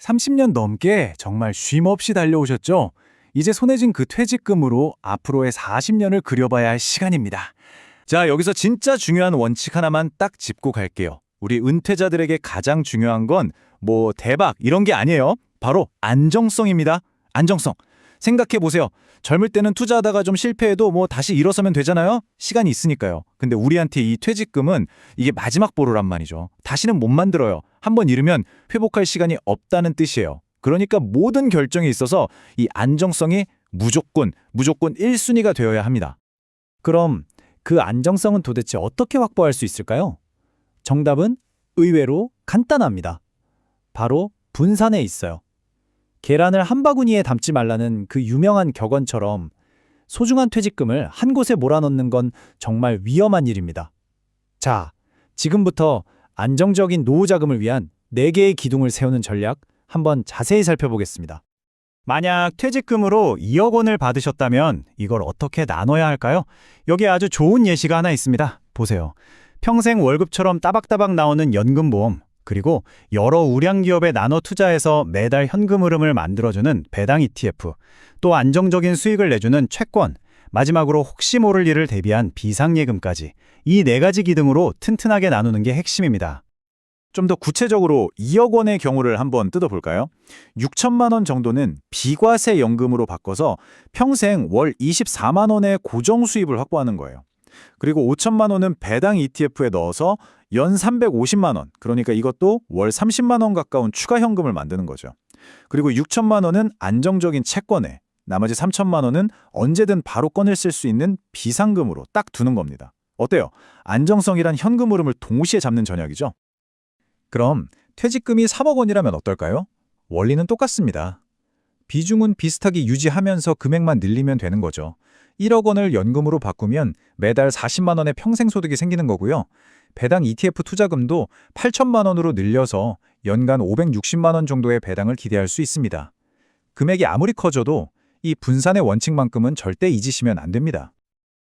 30년 넘게 정말 쉼 없이 달려오셨죠? 이제 손에 쥔 그 퇴직금으로 앞으로의 40년을 그려봐야 할 시간입니다. 자, 여기서 진짜 중요한 원칙 하나만 딱 짚고 갈게요. 우리 은퇴자들에게 가장 중요한 건 대박 이런 게 아니에요. 바로 안정성입니다. 안정성. 생각해 보세요. 젊을 때는 투자하다가 좀 실패해도 다시 일어서면 되잖아요. 시간이 있으니까요. 근데 우리한테 이 퇴직금은 이게 마지막 보루란 말이죠. 다시는 못 만들어요. 한번 잃으면 회복할 시간이 없다는 뜻이에요. 그러니까 모든 결정에 있어서 이 안정성이 무조건 1순위가 되어야 합니다. 그럼 그 안정성은 도대체 어떻게 확보할 수 있을까요? 정답은 의외로 간단합니다. 바로 분산에 있어요. 계란을 한 바구니에 담지 말라는 그 유명한 격언처럼 소중한 퇴직금을 한 곳에 몰아넣는 건 정말 위험한 일입니다. 자, 지금부터 안정적인 노후 자금을 위한 4개의 기둥을 세우는 전략 한번 자세히 살펴보겠습니다. 만약 퇴직금으로 2억 원을 받으셨다면 이걸 어떻게 나눠야 할까요? 여기에 아주 좋은 예시가 하나 있습니다. 보세요. 평생 월급처럼 따박따박 나오는 연금보험, 그리고 여러 우량 기업에 나눠 투자해서 매달 현금 흐름을 만들어주는 배당 ETF, 또 안정적인 수익을 내주는 채권, 마지막으로 혹시 모를 일을 대비한 비상예금까지 이 4가지 기둥으로 튼튼하게 나누는 게 핵심입니다. 좀 더 구체적으로 2억 원의 경우를 한번 뜯어볼까요? 6천만 원 정도는 비과세 연금으로 바꿔서 평생 월 24만 원의 고정 수입을 확보하는 거예요. 그리고 5천만 원은 배당 ETF에 넣어서 연 350만 원, 그러니까 이것도 월 30만 원 가까운 추가 현금을 만드는 거죠. 그리고 6천만 원은 안정적인 채권에, 나머지 3천만 원은 언제든 바로 꺼내 쓸 수 있는 비상금으로 딱 두는 겁니다. 어때요? 안정성이란 현금 흐름을 동시에 잡는 전략이죠? 그럼 퇴직금이 3억 원이라면 어떨까요? 원리는 똑같습니다. 비중은 비슷하게 유지하면서 금액만 늘리면 되는 거죠. 1억 원을 연금으로 바꾸면 매달 40만 원의 평생 소득이 생기는 거고요. 배당 ETF 투자금도 8천만 원으로 늘려서 연간 560만 원 정도의 배당을 기대할 수 있습니다. 금액이 아무리 커져도 이 분산의 원칙만큼은 절대 잊으시면 안 됩니다.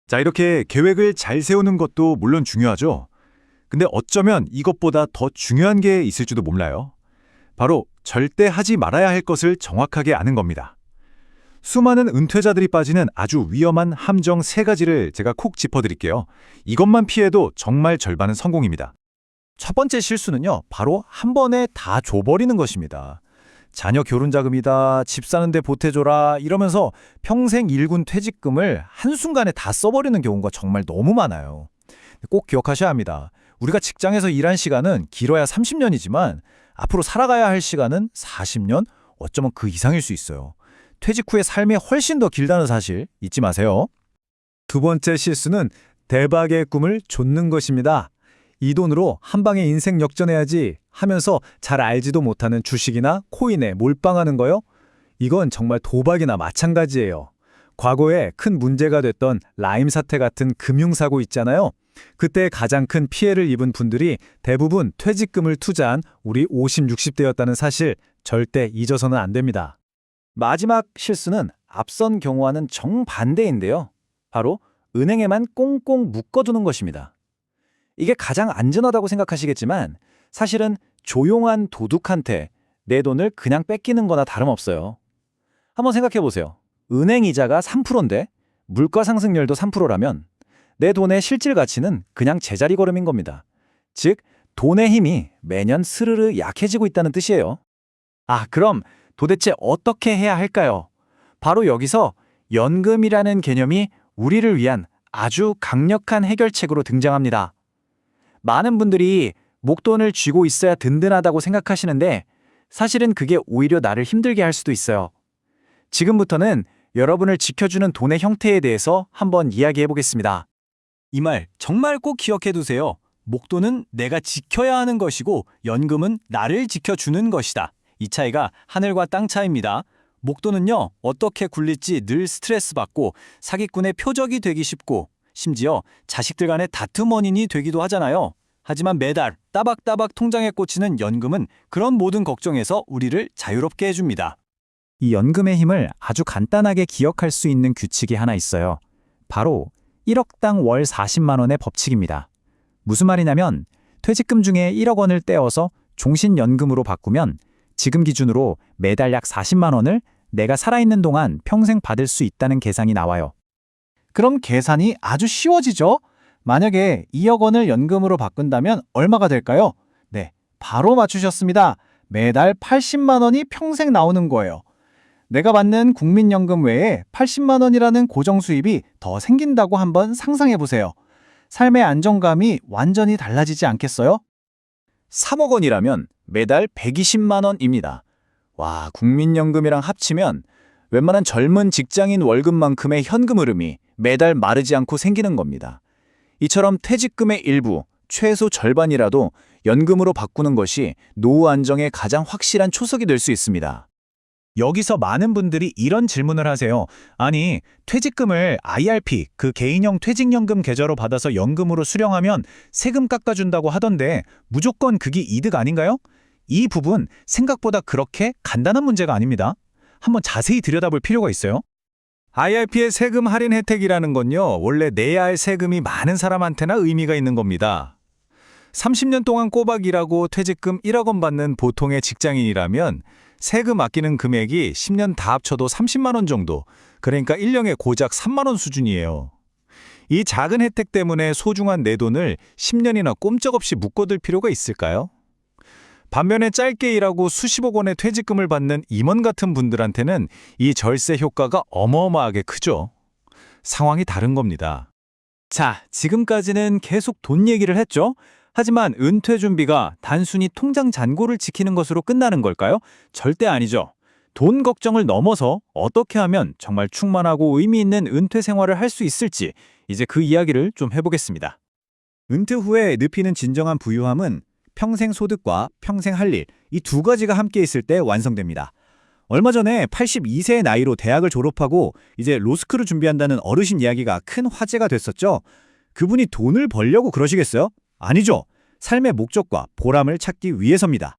자, 이렇게 계획을 잘 세우는 것도 물론 중요하죠. 근데 어쩌면 이것보다 더 중요한 게 있을지도 몰라요. 바로 절대 하지 말아야 할 것을 정확하게 아는 겁니다. 수많은 은퇴자들이 빠지는 아주 위험한 함정 3가지를 제가 콕 짚어드릴게요. 이것만 피해도 정말 절반은 성공입니다. 첫 번째 실수는요, 바로 한 번에 다 줘버리는 것입니다. 자녀 결혼 자금이다, 집 사는데 보태줘라 이러면서 평생 일군 퇴직금을 한순간에 다 써버리는 경우가 정말 너무 많아요. 꼭 기억하셔야 합니다. 우리가 직장에서 일한 시간은 길어야 30년이지만 앞으로 살아가야 할 시간은 40년, 어쩌면 그 이상일 수 있어요. 퇴직 후의 삶이 훨씬 더 길다는 사실 잊지 마세요. 두 번째 실수는 대박의 꿈을 좇는 것입니다. 이 돈으로 한 방에 인생 역전해야지 하면서 잘 알지도 못하는 주식이나 코인에 몰빵하는 거요? 이건 정말 도박이나 마찬가지예요. 과거에 큰 문제가 됐던 라임 사태 같은 금융사고 있잖아요. 그때 가장 큰 피해를 입은 분들이 대부분 퇴직금을 투자한 우리 50, 60대였다는 사실 절대 잊어서는 안 됩니다. 마지막 실수는 앞선 경우와는 정반대인데요. 바로 은행에만 꽁꽁 묶어두는 것입니다. 이게 가장 안전하다고 생각하시겠지만 사실은 조용한 도둑한테 내 돈을 그냥 뺏기는 거나 다름없어요. 한번 생각해 보세요. 은행 이자가 3%인데 물가 상승률도 3%라면 내 돈의 실질 가치는 그냥 제자리 걸음인 겁니다. 즉, 돈의 힘이 매년 스르르 약해지고 있다는 뜻이에요. 그럼 도대체 어떻게 해야 할까요? 바로 여기서 연금이라는 개념이 우리를 위한 아주 강력한 해결책으로 등장합니다. 많은 분들이 목돈을 쥐고 있어야 든든하다고 생각하시는데 사실은 그게 오히려 나를 힘들게 할 수도 있어요. 지금부터는 여러분을 지켜주는 돈의 형태에 대해서 한번 이야기해 보겠습니다. 이 말 정말 꼭 기억해 두세요. 목돈은 내가 지켜야 하는 것이고 연금은 나를 지켜주는 것이다. 이 차이가 하늘과 땅 차이입니다. 목돈은요, 어떻게 굴릴지 늘 스트레스 받고 사기꾼의 표적이 되기 쉽고 심지어 자식들 간의 다툼 원인이 되기도 하잖아요. 하지만 매달 따박따박 통장에 꽂히는 연금은 그런 모든 걱정에서 우리를 자유롭게 해줍니다. 이 연금의 힘을 아주 간단하게 기억할 수 있는 규칙이 하나 있어요. 바로 1억당 월 40만 원의 법칙입니다. 무슨 말이냐면 퇴직금 중에 1억 원을 떼어서 종신연금으로 바꾸면 지금 기준으로 매달 약 40만 원을 내가 살아있는 동안 평생 받을 수 있다는 계산이 나와요. 그럼 계산이 아주 쉬워지죠? 만약에 2억 원을 연금으로 바꾼다면 얼마가 될까요? 네, 바로 맞추셨습니다. 매달 80만 원이 평생 나오는 거예요. 내가 받는 국민연금 외에 80만 원이라는 고정 수입이 더 생긴다고 한번 상상해 보세요. 삶의 안정감이 완전히 달라지지 않겠어요? 3억 원이라면 매달 120만 원입니다. 와, 국민연금이랑 합치면 웬만한 젊은 직장인 월급만큼의 현금 흐름이 매달 마르지 않고 생기는 겁니다. 이처럼 퇴직금의 일부, 최소 절반이라도 연금으로 바꾸는 것이 노후 안정의 가장 확실한 초석이 될 수 있습니다. 여기서 많은 분들이 이런 질문을 하세요. 아니, 퇴직금을 IRP, 그 개인형 퇴직연금 계좌로 받아서 연금으로 수령하면 세금 깎아준다고 하던데 무조건 그게 이득 아닌가요? 이 부분 생각보다 그렇게 간단한 문제가 아닙니다. 한번 자세히 들여다볼 필요가 있어요. IRP의 세금 할인 혜택이라는 건요, 원래 내야 할 세금이 많은 사람한테나 의미가 있는 겁니다. 30년 동안 꼬박 일하고 퇴직금 1억 원 받는 보통의 직장인이라면 세금 아끼는 금액이 10년 다 합쳐도 30만 원 정도, 그러니까 1년에 고작 3만 원 수준이에요. 이 작은 혜택 때문에 소중한 내 돈을 10년이나 꼼짝없이 묶어둘 필요가 있을까요? 반면에 짧게 일하고 수십억 원의 퇴직금을 받는 임원 같은 분들한테는 이 절세 효과가 어마어마하게 크죠. 상황이 다른 겁니다. 자, 지금까지는 계속 돈 얘기를 했죠? 하지만 은퇴 준비가 단순히 통장 잔고를 지키는 것으로 끝나는 걸까요? 절대 아니죠. 돈 걱정을 넘어서 어떻게 하면 정말 충만하고 의미 있는 은퇴 생활을 할 수 있을지 이제 그 이야기를 좀 해보겠습니다. 은퇴 후에 늪이는 진정한 부유함은 평생 소득과 평생 할 일, 이 두 가지가 함께 있을 때 완성됩니다. 얼마 전에 82세의 나이로 대학을 졸업하고 이제 로스쿨을 준비한다는 어르신 이야기가 큰 화제가 됐었죠. 그분이 돈을 벌려고 그러시겠어요? 아니죠. 삶의 목적과 보람을 찾기 위해서입니다.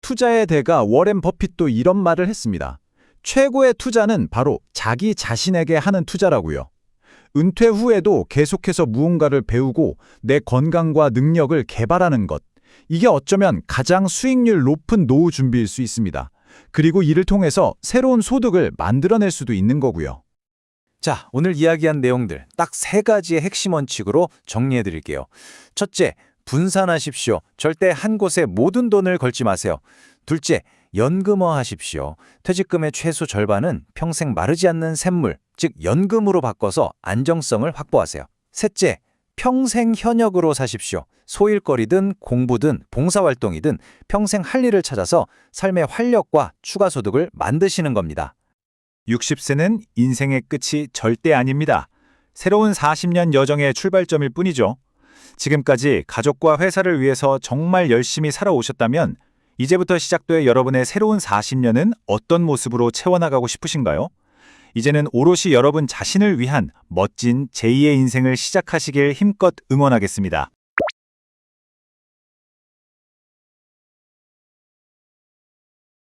투자의 대가 워렌 버핏도 이런 말을 했습니다. 최고의 투자는 바로 자기 자신에게 하는 투자라고요. 은퇴 후에도 계속해서 무언가를 배우고 내 건강과 능력을 개발하는 것. 이게 어쩌면 가장 수익률 높은 노후 준비일 수 있습니다. 그리고 이를 통해서 새로운 소득을 만들어낼 수도 있는 거고요. 자, 오늘 이야기한 내용들 딱 3가지의 핵심 원칙으로 정리해 드릴게요. 첫째, 분산하십시오. 절대 한 곳에 모든 돈을 걸지 마세요. 둘째, 연금화하십시오. 퇴직금의 최소 절반은 평생 마르지 않는 샘물, 즉 연금으로 바꿔서 안정성을 확보하세요. 셋째, 평생 현역으로 사십시오. 소일거리든 공부든 봉사활동이든 평생 할 일을 찾아서 삶의 활력과 추가 소득을 만드시는 겁니다. 60세는 인생의 끝이 절대 아닙니다. 새로운 40년 여정의 출발점일 뿐이죠. 지금까지 가족과 회사를 위해서 정말 열심히 살아오셨다면 이제부터 시작될 여러분의 새로운 40년은 어떤 모습으로 채워나가고 싶으신가요? 이제는 오롯이 여러분 자신을 위한 멋진 제2의 인생을 시작하시길 힘껏 응원하겠습니다.